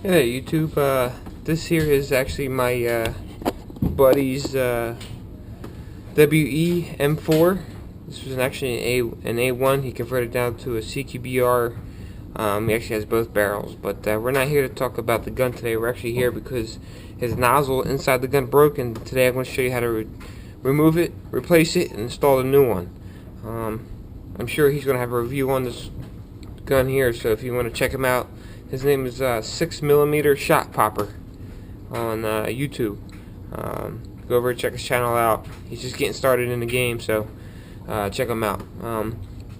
Hey YouTube, this here is actually my buddy's WE M4. This was actually an A1. He converted down to a CQBR. He actually has both barrels, but we're not here to talk about the gun today. We're actually here because his nozzle inside the gun broke, and today I'm going to show you how to remove it, replace it, and install a new one. I'm sure he's going to have a review on this gun here, so if you want to check him out, his name is 6mm Shot Popper on YouTube. Go over and check his channel out. He's just getting started in the game, so check him out.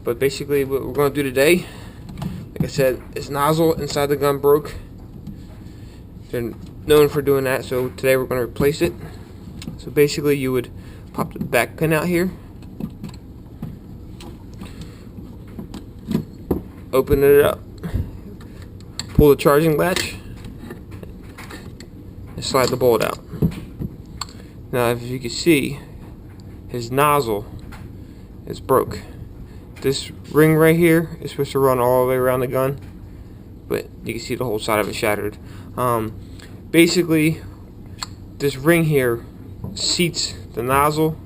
But basically what we're going to do today, like I said, his nozzle inside the gun broke. They're known for doing that, so today we're going to replace it. So basically you would pop the back pin out here, open it up, pull the charging latch, and slide the bolt out. Now, if you can see, his nozzle is broke. This ring right here is supposed to run all the way around the gun, but you can see the whole side of it shattered. Basically, this ring here seats the nozzle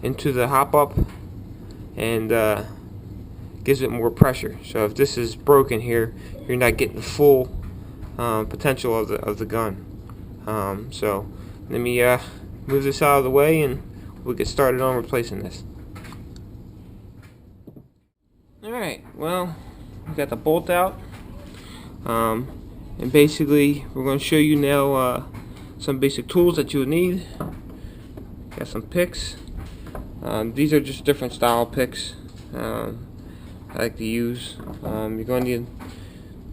into the hop-up and gives it more pressure. So if this is broken here, you're not getting the full potential of the gun. So let me move this out of the way and we'll get started on replacing this. Alright, well, we got the bolt out, and basically we're going to show you now some basic tools that you would need. Got some picks. These are just different style picks I like to use. You're going to need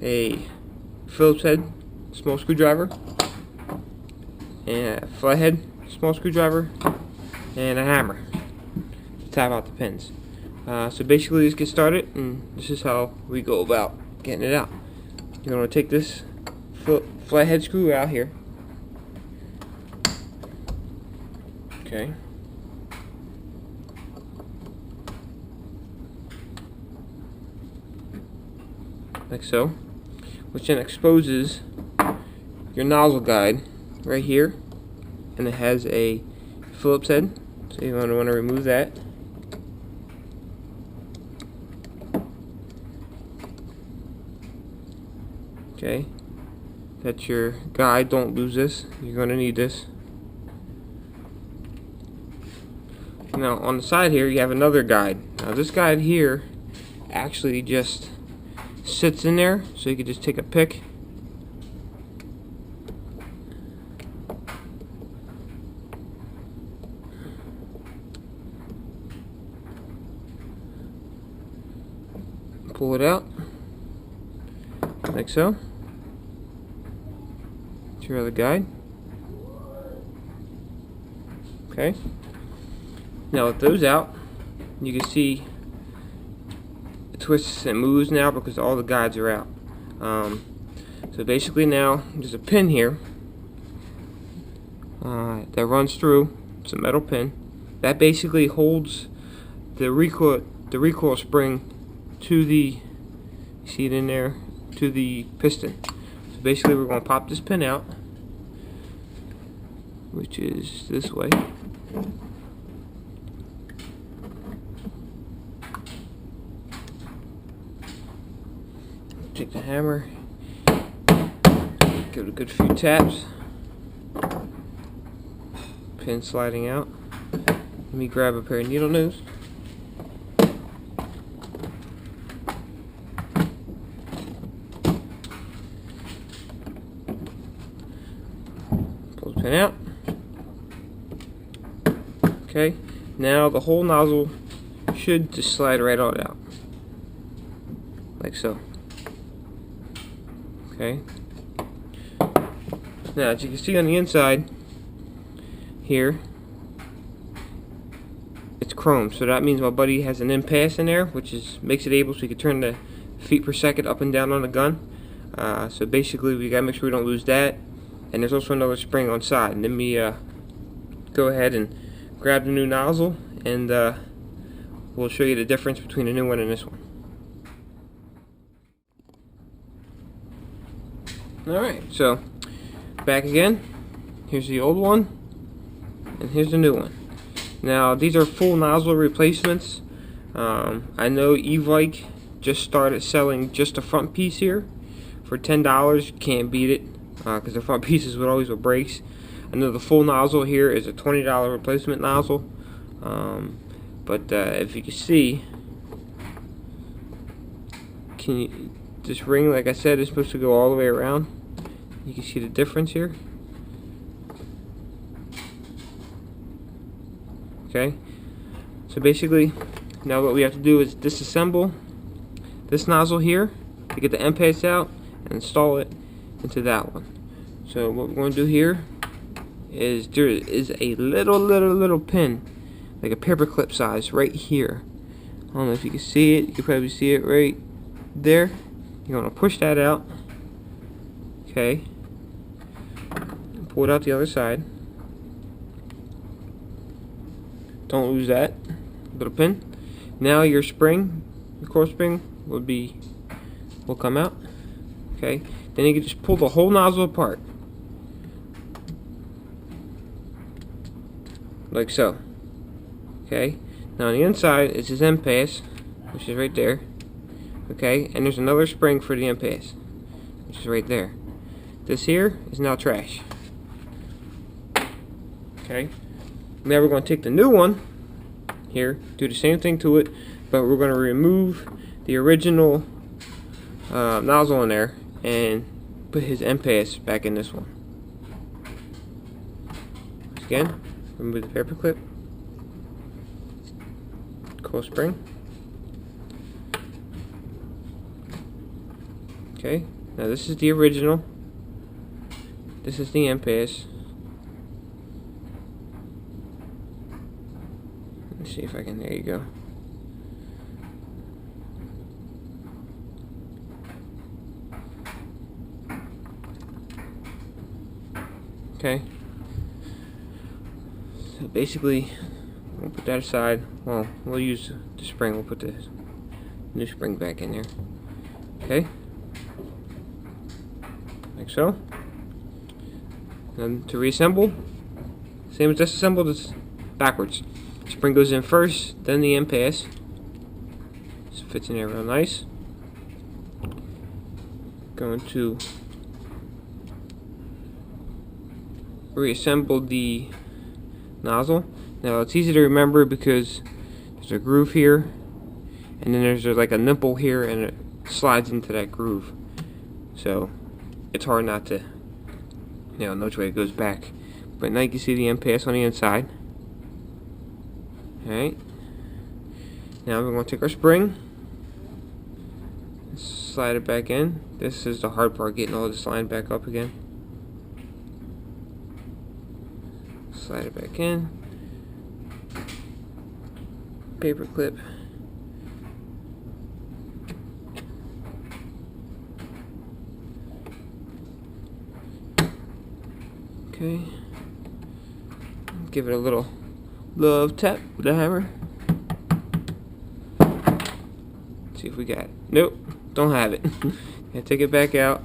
a Phillips head small screwdriver, and a flathead small screwdriver, and a hammer to tap out the pins. So basically, let's get started, and this is how we go about getting it out. You're going to take this flathead screw out here. Okay. Like so, which then exposes your nozzle guide right here, and it has a Phillips head, so you're going to want to remove that. Okay, that's your guide. Don't lose this. You're going to need this. Now on the side here you have another guide. Now this guide here actually just sits in there, so you can just take a pick pull it out like so. It's your other guide. Okay, now with those out, you can see it twists and moves now because all the guides are out. So basically now there's a pin here that runs through. It's a metal pin that basically holds the recoil spring to the, see it in there, to the piston. So basically we're going to pop this pin out, which is this way. Take the hammer, give it a good few taps, pin sliding out. Let me grab a pair of needle nose. Pull the pin out. Okay, now the whole nozzle should just slide right on out, like so. Okay. Now, as you can see on the inside here, it's chrome, so that means my buddy has an N.P.A.S in there, which makes it able so you can turn the feet per second up and down on the gun. So basically, we gotta make sure we don't lose that. And there's also another spring on side. And let me go ahead and grab the new nozzle, and we'll show you the difference between the new one and this one. Alright, so back again. Here's the old one, and here's the new one. Now, these are full nozzle replacements. I know E-Vike just started selling just the front piece here for $10. You can't beat it, because the front piece is what always what breaks. I know the full nozzle here is a $20 replacement nozzle. But if you can see, this ring, like I said, is supposed to go all the way around. You can see the difference here. Okay, so basically, now what we have to do is disassemble this nozzle here to get the N.P.A.S out and install it into that one. So what we're going to do here is there is a little pin, like a paper clip size, right here. I don't know if you can see it. You can probably see it right there. You're going to push that out. Okay. Pull it out the other side. Don't lose that little pin. Now your spring, your core spring, will come out. Okay. Then you can just pull the whole nozzle apart, like so. Okay. Now on the inside is his N.P.A.S, which is right there. Okay. And there's another spring for the N.P.A.S, which is right there. This here is now trash. Okay. Now we're going to take the new one here, do the same thing to it, but we're going to remove the original nozzle in there and put his N.P.A.S back in this one. Again, remove the paper clip, coil spring. Okay, now this is the original. This is the N.P.A.S. Let's see if I can, there you go. Okay. So basically, we'll put that aside. Well, we'll use the spring. We'll put the new spring back in there. Okay. Like so. And to reassemble, same as disassemble, just backwards. Spring goes in first, then the N.P.A.S. So it fits in there real nice. Going to reassemble the nozzle. Now it's easy to remember because there's a groove here, and then there's like a nipple here, and it slides into that groove. So it's hard not to, know which way it goes back. But now you can see the N.P.A.S on the inside. Alright. Now we're going to take our spring, slide it back in. This is the hard part, getting all this line back up again. Slide it back in. Paper clip. Okay. Give it a little love tap with a hammer. See if we got it. Nope, don't have it. Gotta take it back out.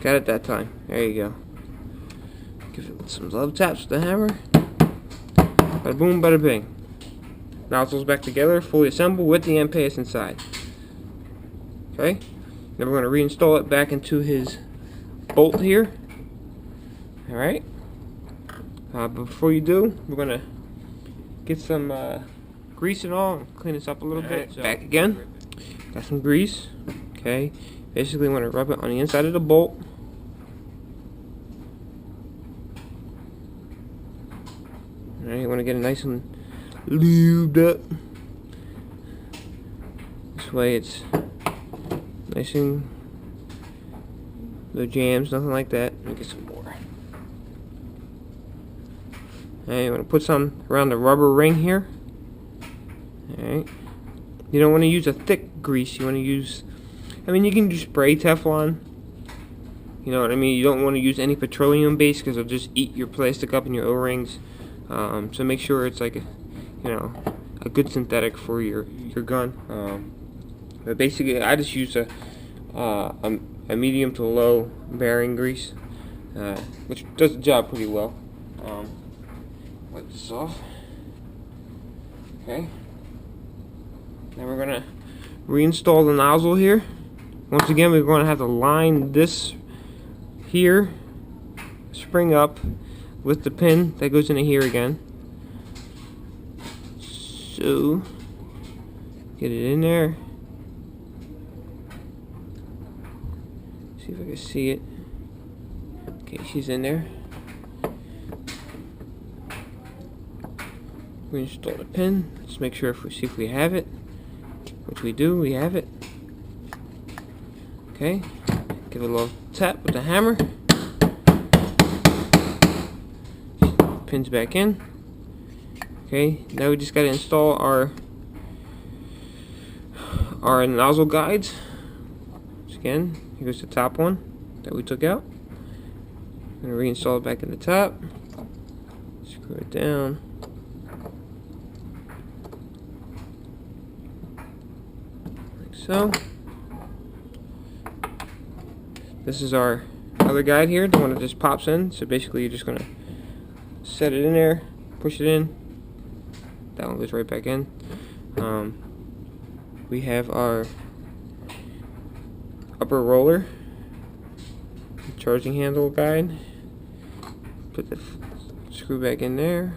Got it that time. There you go. Give it some love taps with the hammer. Bada boom, bada bing. Nozzles back together, fully assembled with the N.P.A.S inside. Okay. Then we're going to reinstall it back into his bolt here. Alright. But before you do, we're going to get some grease and all and clean this up a little bit. So back again. Got some grease. Okay. Basically, want to rub it on the inside of the bolt. Alright, you want to get it nice and lubed up. This way it's nice and no jams, nothing like that. Let me get some more. Alright, you want to put some around the rubber ring here. Alright. You don't want to use a thick grease. You want to use, I mean, you can use spray Teflon. You know what I mean? You don't want to use any petroleum base because it'll just eat your plastic up in your O-rings. So make sure it's like a good synthetic for your gun. But basically, I just use a medium to low bearing grease, which does the job pretty well. Wipe this off. Okay. Now we're gonna reinstall the nozzle here. Once again, we're going to have to line this here spring up with the pin that goes into here again. So get it in there. See if I can see it. Okay, she's in there. Reinstall the pin. Let's make sure see if we have it. Which we do, we have it. Okay. Give it a little tap with the hammer. Pins back in. Okay, now we just gotta install our nozzle guides. Once again, here's the top one that we took out. I'm gonna reinstall it back in the top. Screw it down. Like so. This is our other guide here, the one that just pops in. So basically, you're just gonna set it in there, push it in. That one goes right back in. We have our upper roller charging handle guide. Put the screw back in there.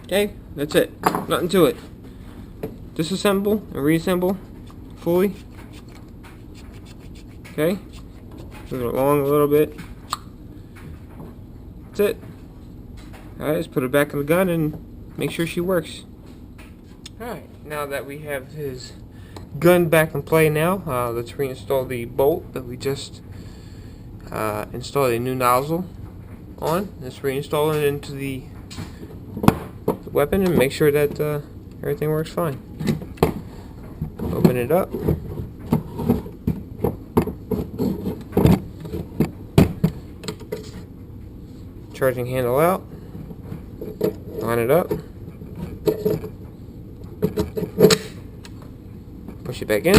Okay, that's it. Nothing to it. Disassemble and reassemble fully. Okay, move it along a little bit. That's it. Alright, let's put it back in the gun and make sure she works. Alright, now that we have his gun back in play now, let's reinstall the bolt that we just installed a new nozzle on. Let's reinstall it into the weapon and make sure that everything works fine. Open it up. Charging handle out. Line it up. Push it back in.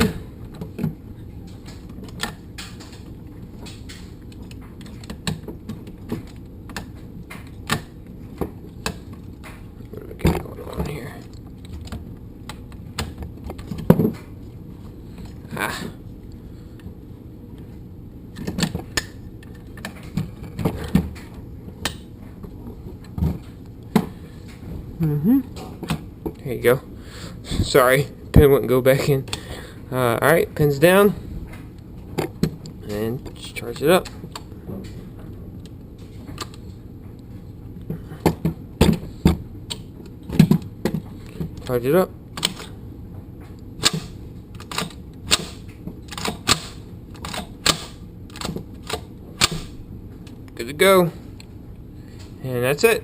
What do we got going on here? There you go. Sorry, pin wouldn't go back in. Alright, pin's down. And just charge it up. Charge it up. Good to go. And that's it.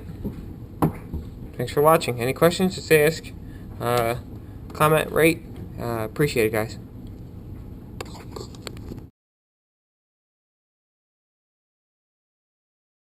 Thanks for watching. Any questions, just ask. Comment, rate. Appreciate it, guys.